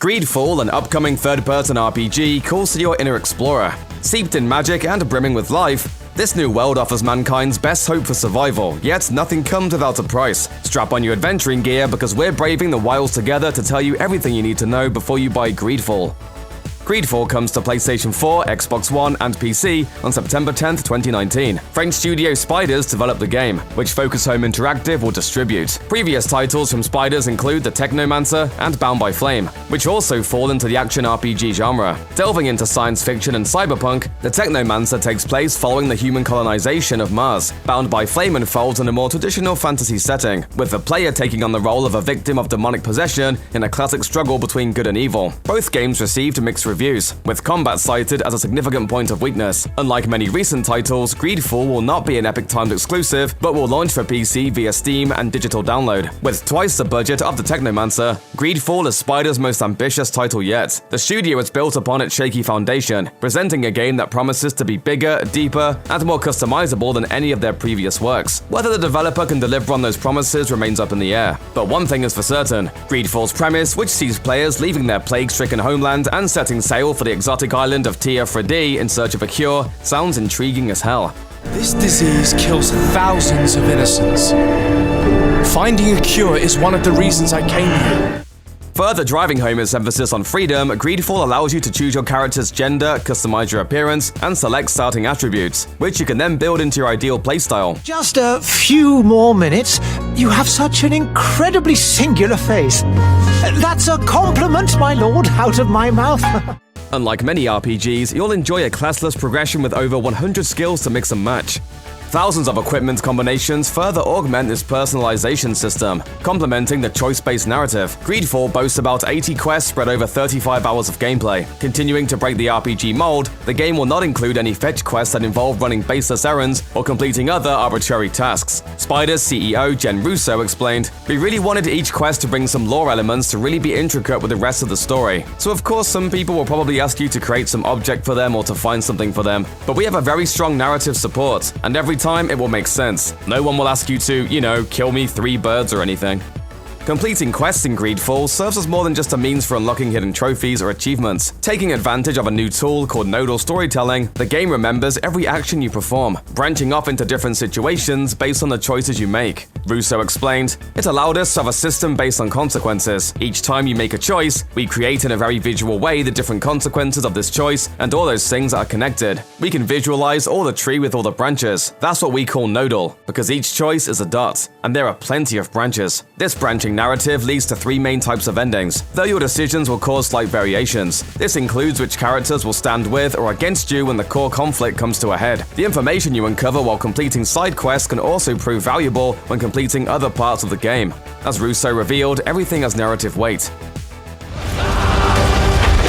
GreedFall, an upcoming third-person RPG, calls to your inner explorer. Seeped in magic and brimming with life, this new world offers mankind's best hope for survival, yet nothing comes without a price. Strap on your adventuring gear because we're braving the wilds together to tell you everything you need to know before you buy GreedFall. GreedFall comes to PlayStation 4, Xbox One, and PC on September 10, 2019. French studio Spiders developed the game, which Focus Home Interactive will distribute. Previous titles from Spiders include The Technomancer and Bound by Flame, which also fall into the action RPG genre. Delving into science fiction and cyberpunk, The Technomancer takes place following the human colonization of Mars. Bound by Flame unfolds in a more traditional fantasy setting, with the player taking on the role of a victim of demonic possession in a classic struggle between good and evil. Both games received mixed reviews, with combat cited as a significant point of weakness. Unlike many recent titles, GreedFall will not be an Epic Timed exclusive, but will launch for PC via Steam and digital download. With twice the budget of The Technomancer, GreedFall is Spider's most ambitious title yet. The studio is built upon its shaky foundation, presenting a game that promises to be bigger, deeper, and more customizable than any of their previous works. Whether the developer can deliver on those promises remains up in the air. But one thing is for certain, GreedFall's premise, which sees players leaving their plague-stricken homeland and setting sail for the exotic island of Teer Fradee in search of a cure, sounds intriguing as hell. This disease kills thousands of innocents. Finding a cure is one of the reasons I came here. Further driving home its emphasis on freedom, GreedFall allows you to choose your character's gender, customize your appearance, and select starting attributes, which you can then build into your ideal playstyle. Just a few more minutes. You have such an incredibly singular face. That's a compliment, my lord, out of my mouth. Unlike many RPGs, you'll enjoy a classless progression with over 100 skills to mix and match. Thousands of equipment combinations further augment this personalization system, complementing the choice-based narrative. GreedFall boasts about 80 quests spread over 35 hours of gameplay. Continuing to break the RPG mold, the game will not include any fetch quests that involve running baseless errands or completing other arbitrary tasks. Spider's CEO Jen Russo explained, "We really wanted each quest to bring some lore elements to really be intricate with the rest of the story. So of course some people will probably ask you to create some object for them or to find something for them, but we have a very strong narrative support, and every time it will make sense. No one will ask you to, kill me 3 birds or anything." Completing quests in GreedFall serves as more than just a means for unlocking hidden trophies or achievements. Taking advantage of a new tool called nodal storytelling, the game remembers every action you perform, branching off into different situations based on the choices you make. Russo explained, "It allowed us to have a system based on consequences. Each time you make a choice, we create in a very visual way the different consequences of this choice, and all those things are connected. We can visualize all the tree with all the branches. That's what we call nodal, because each choice is a dot, and there are plenty of branches. This branching narrative leads to 3 main types of endings, though your decisions will cause slight variations. This includes which characters will stand with or against you when the core conflict comes to a head. The information you uncover while completing side quests can also prove valuable when completing other parts of the game. As Russo revealed, everything has narrative weight.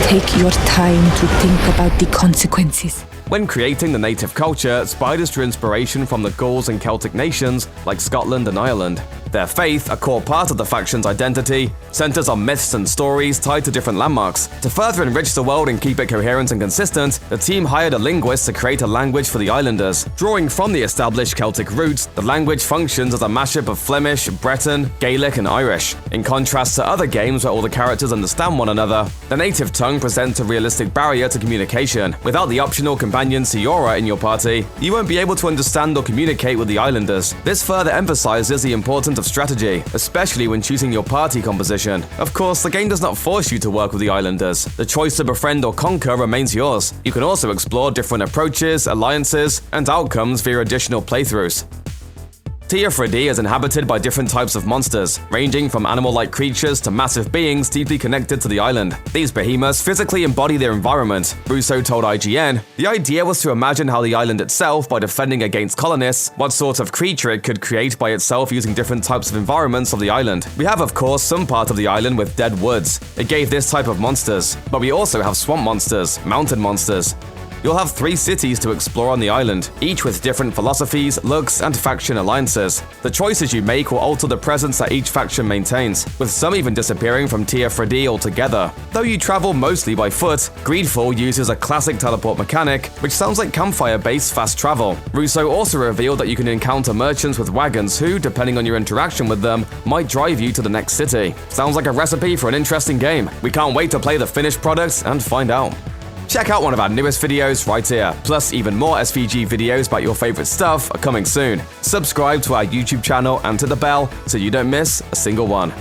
Take your time to think about the consequences. When creating the native culture, Spiders drew inspiration from the Gauls and Celtic nations like Scotland and Ireland. Their faith, a core part of the faction's identity, centers on myths and stories tied to different landmarks. To further enrich the world and keep it coherent and consistent, the team hired a linguist to create a language for the islanders. Drawing from the established Celtic roots, the language functions as a mashup of Flemish, Breton, Gaelic, and Irish. In contrast to other games where all the characters understand one another, the native tongue presents a realistic barrier to communication. Without the optional companion Siora in your party, you won't be able to understand or communicate with the islanders. This further emphasizes the importance of strategy, especially when choosing your party composition. Of course, the game does not force you to work with the islanders. The choice to befriend or conquer remains yours. You can also explore different approaches, alliances, and outcomes via additional playthroughs. Teer Fradee is inhabited by different types of monsters, ranging from animal-like creatures to massive beings deeply connected to the island. These behemoths physically embody their environment. Russo told IGN, "The idea was to imagine how the island itself, by defending against colonists, what sort of creature it could create by itself using different types of environments of the island. We have, of course, some part of the island with dead woods. It gave this type of monsters. But we also have swamp monsters, mountain monsters, you'll have 3 cities to explore on the island, each with different philosophies, looks, and faction alliances. The choices you make will alter the presence that each faction maintains, with some even disappearing from Teer Fradee altogether. Though you travel mostly by foot, GreedFall uses a classic teleport mechanic, which sounds like campfire-based fast travel. Russo also revealed that you can encounter merchants with wagons who, depending on your interaction with them, might drive you to the next city. Sounds like a recipe for an interesting game. We can't wait to play the finished product and find out. Check out one of our newest videos right here. Plus, even more SVG videos about your favorite stuff are coming soon. Subscribe to our YouTube channel and to the bell so you don't miss a single one.